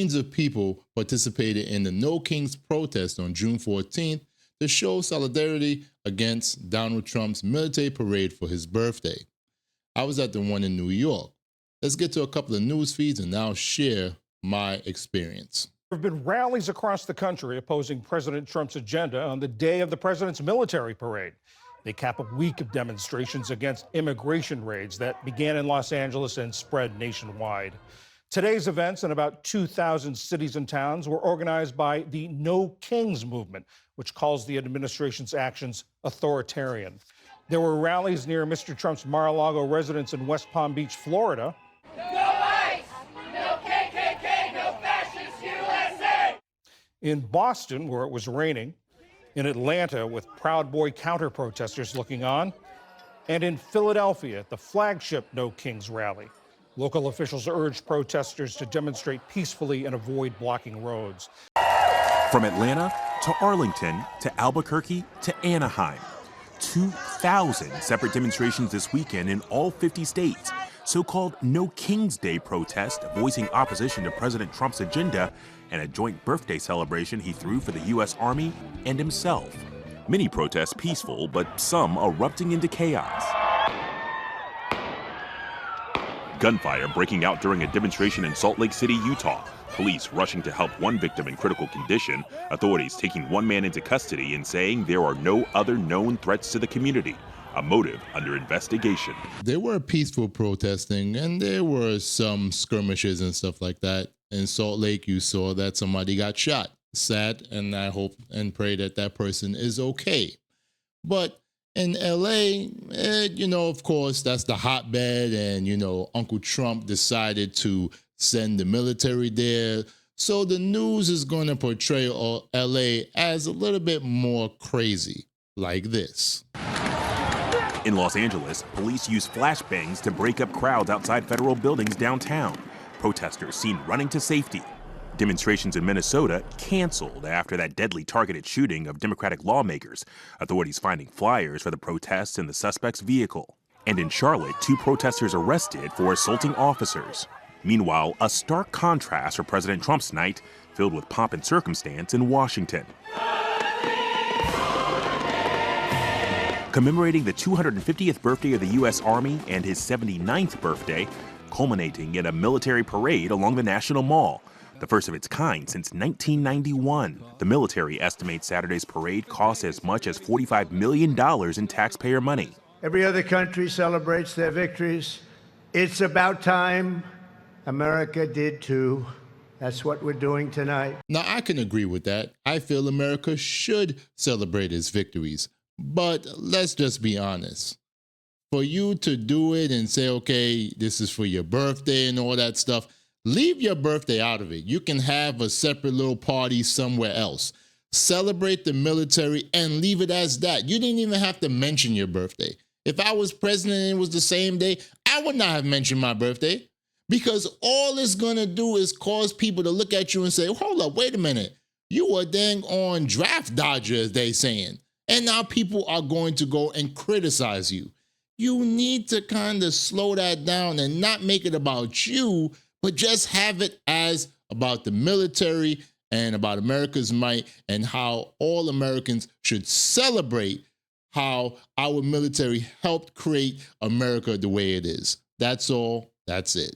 millions of people participated in the No Kings protest on June 14th to show solidarity against Donald Trump's military parade for his birthday. I was at the one in New York. Let's get to a couple of news feeds and I'll share my experience. There have been rallies across the country opposing President Trump's agenda on the day of the president's military parade. They cap a week of demonstrations against immigration raids that began in Los Angeles and spread nationwide. Today's events in about 2,000 cities and towns were organized by the No Kings movement, which calls the administration's actions authoritarian. There were rallies near Mr. Trump's Mar-a-Lago residence in West Palm Beach, Florida. No ICE! No KKK! No fascist USA! In Boston, where it was raining. In Atlanta, with Proud Boy counter-protesters looking on. And in Philadelphia, at the flagship No Kings rally. Local officials urged protesters to demonstrate peacefully and avoid blocking roads. From Atlanta to Arlington to Albuquerque to Anaheim, 2,000 separate demonstrations this weekend in all 50 states. So-called No Kings Day protest voicing opposition to President Trump's agenda and a joint birthday celebration he threw for the U.S. Army and himself. Many protests peaceful, but some erupting into chaos. Gunfire breaking out during a demonstration in Salt Lake City, Utah. Police rushing to help one victim in critical condition. Authorities taking one man into custody and saying there are no other known threats to the community. A motive under investigation. There were peaceful protesting and there were some skirmishes and stuff like that. In Salt Lake, you saw that somebody got shot. Sad, and I hope and pray that that person is okay. But in LA, of course, that's the hotbed, and, Uncle Trump decided to send the military there. So the news is going to portray LA as a little bit more crazy, like this. In Los Angeles, police used flashbangs to break up crowds outside federal buildings downtown. Protesters seen running to safety. Demonstrations in Minnesota canceled after that deadly targeted shooting of Democratic lawmakers, authorities finding flyers for the protests in the suspect's vehicle. And in Charlotte, 2 protesters arrested for assaulting officers. Meanwhile, a stark contrast for President Trump's night, filled with pomp and circumstance in Washington. Commemorating the 250th birthday of the U.S. Army and his 79th birthday, culminating in a military parade along the National Mall, the first of its kind since 1991. The military estimates Saturday's parade cost as much as $45 million in taxpayer money. Every other country celebrates their victories. It's about time America did too. That's what we're doing tonight. Now, I can agree with that. I feel America should celebrate its victories. But let's just be honest. For you to do it and say, okay, this is for your birthday and all that stuff, leave your birthday out of it. You can have a separate little party somewhere else. Celebrate the military and leave it as that. You didn't even have to mention your birthday. If I was president and it was the same day, I would not have mentioned my birthday, because all it's going to do is cause people to look at you and say, hold up, wait a minute. You were dang on draft dodger, as they saying. And now people are going to go and criticize you. You need to kind of slow that down and not make it about you, but just have it as about the military and about America's might and how all Americans should celebrate how our military helped create America the way it is. That's all. That's it.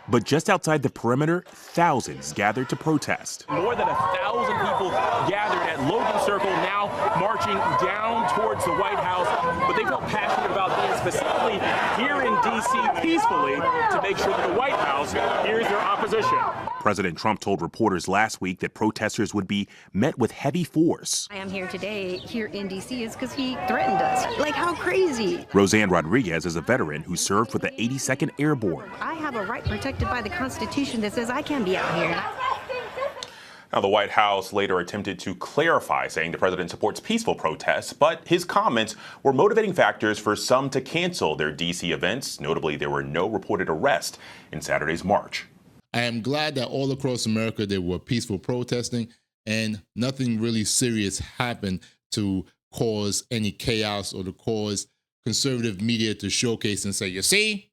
But just outside the perimeter, thousands gathered to protest. More than 1,000 people gathered at Logan Circle, now marching down towards the White House. But they felt passionate about being specifically here in D.C. peacefully to make sure that the White House hears their opposition. President Trump told reporters last week that protesters would be met with heavy force. I am here today, here in D.C., is because he threatened us. Like, how crazy. Roseanne Rodriguez is a veteran who served with the 82nd Airborne. I have a right protected by the Constitution that says I can be out here. Now, the White House later attempted to clarify, saying the president supports peaceful protests, but his comments were motivating factors for some to cancel their D.C. events. Notably, there were no reported arrests in Saturday's march. I am glad that all across America there were peaceful protesting and nothing really serious happened to cause any chaos or to cause conservative media to showcase and say, you see,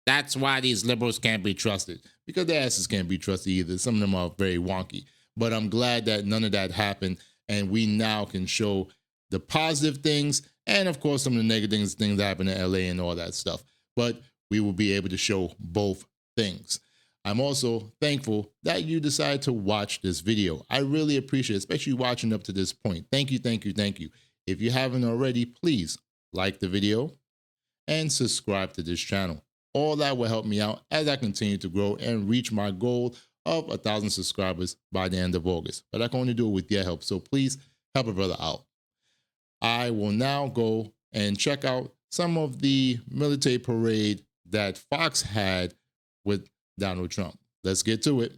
that's why these liberals can't be trusted. because their asses can't be trusted either. Some of them are very wonky. But I'm glad that none of that happened, and we now can show the positive things and, of course, some of the negative things that happen in LA and all that stuff. But we will be able to show both things. I'm also thankful that you decided to watch this video. I really appreciate it, especially watching up to this point. Thank you, thank you, thank you. If you haven't already, please like the video and subscribe to this channel. All that will help me out as I continue to grow and reach my goal of 1,000 subscribers by the end of August. But I can only do it with your help, so please help a brother out. I will now go and check out some of the military parade that Fox had with Donald Trump. Let's get to it.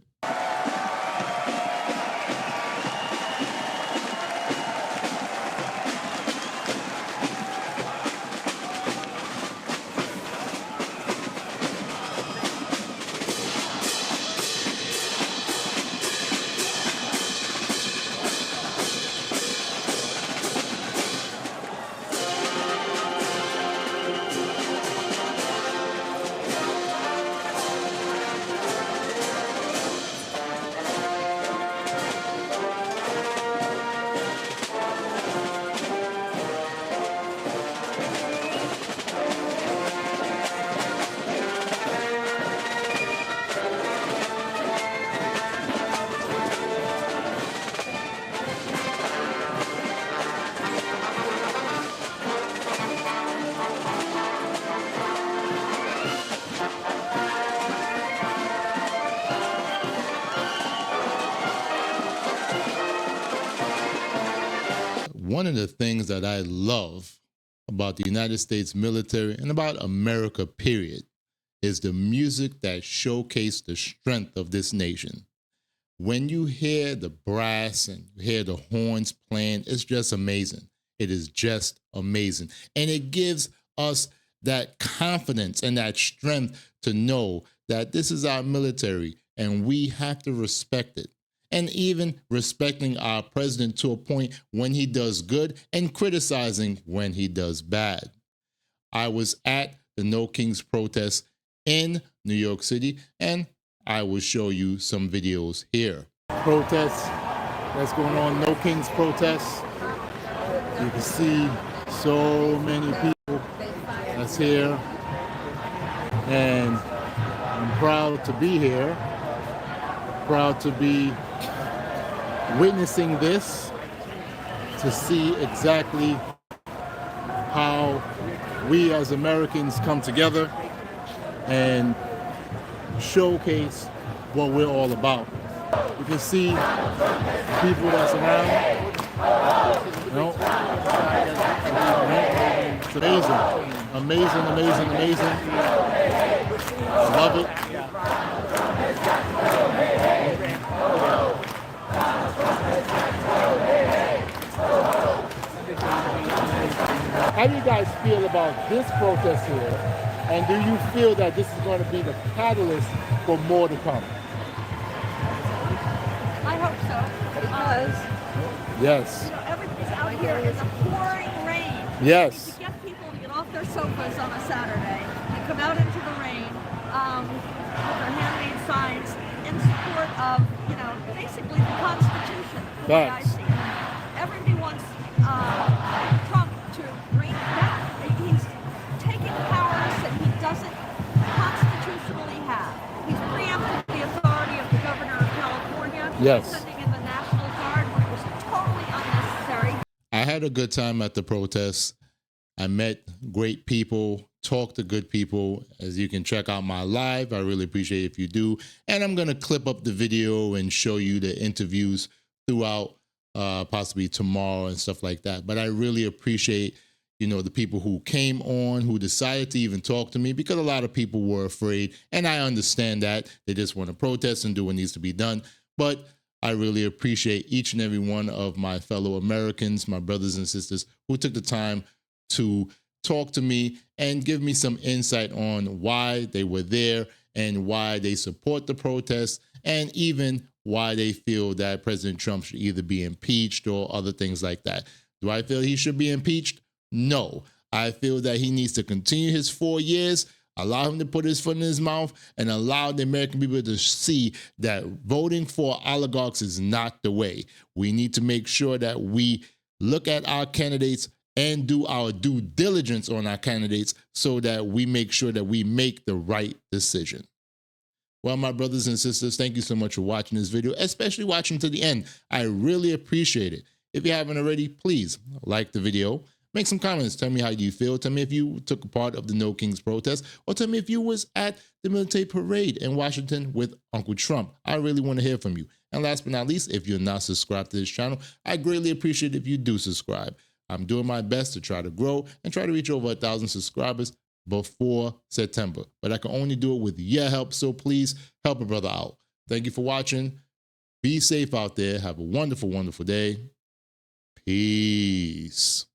One of the things that I love about the United States military and about America, period, is the music that showcased the strength of this nation. When you hear the brass and you hear the horns playing, it's just amazing. It is just amazing. And it gives us that confidence and that strength to know that this is our military and we have to respect it. And even respecting our president to a point when he does good and criticizing when he does bad. I was at the No Kings protest in New York City, and I will show you some videos here. Protest that's going on, No Kings protest. You can see so many people that's here, and I'm proud to be here, proud to be witnessing this, to see exactly how we as Americans come together and showcase what we're all about. You can see people that's around. It's amazing. Amazing, amazing, amazing. I love it. How do you guys feel about this protest here? And do you feel that this is going to be the catalyst for more to come? I hope so, because Yes. everybody's out here in the pouring rain. Yes. To get people to get off their sofas on a Saturday and come out into the rain with their handmade signs in support of, basically the Constitution. The way I Facts. see it. Everybody wants Trump to bring back. He's taking powers that he doesn't constitutionally have. He's preempted the authority of the governor of California. Yes. Sending in the National Guard, which was totally unnecessary. I had a good time at the protest. I met great people, talked to good people. As you can check out my live, I really appreciate it if you do. And I'm going to clip up the video and show you the interviews throughout possibly tomorrow and stuff like that. But I really appreciate, the people who came on, who decided to even talk to me, because a lot of people were afraid. And I understand that. They just want to protest and do what needs to be done. But I really appreciate each and every one of my fellow Americans, my brothers and sisters, who took the time to talk to me and give me some insight on why they were there and why they support the protests, and even why they feel that President Trump should either be impeached or other things like that. Do I feel he should be impeached? No. I feel that he needs to continue his 4 years Allow him to put his foot in his mouth and allow the American people to see that voting for oligarchs is not the way. We need to make sure that we look at our candidates and do our due diligence on our candidates so that we make sure that we make the right decision. Well, my brothers and sisters, thank you so much for watching this video, especially watching to the end. I really appreciate it. If you haven't already, please like the video. Make some comments. Tell me how you feel. Tell me if you took a part of the No Kings protest, or tell me if you was at the military parade in Washington with Uncle Trump. I really want to hear from you. And last but not least, if you're not subscribed to this channel, I greatly appreciate if you do subscribe. I'm doing my best to try to grow and try to reach over 1,000 subscribers before September. But I can only do it with your help, so please help a brother out. Thank you for watching. Be safe out there. Have a wonderful, wonderful day. Peace.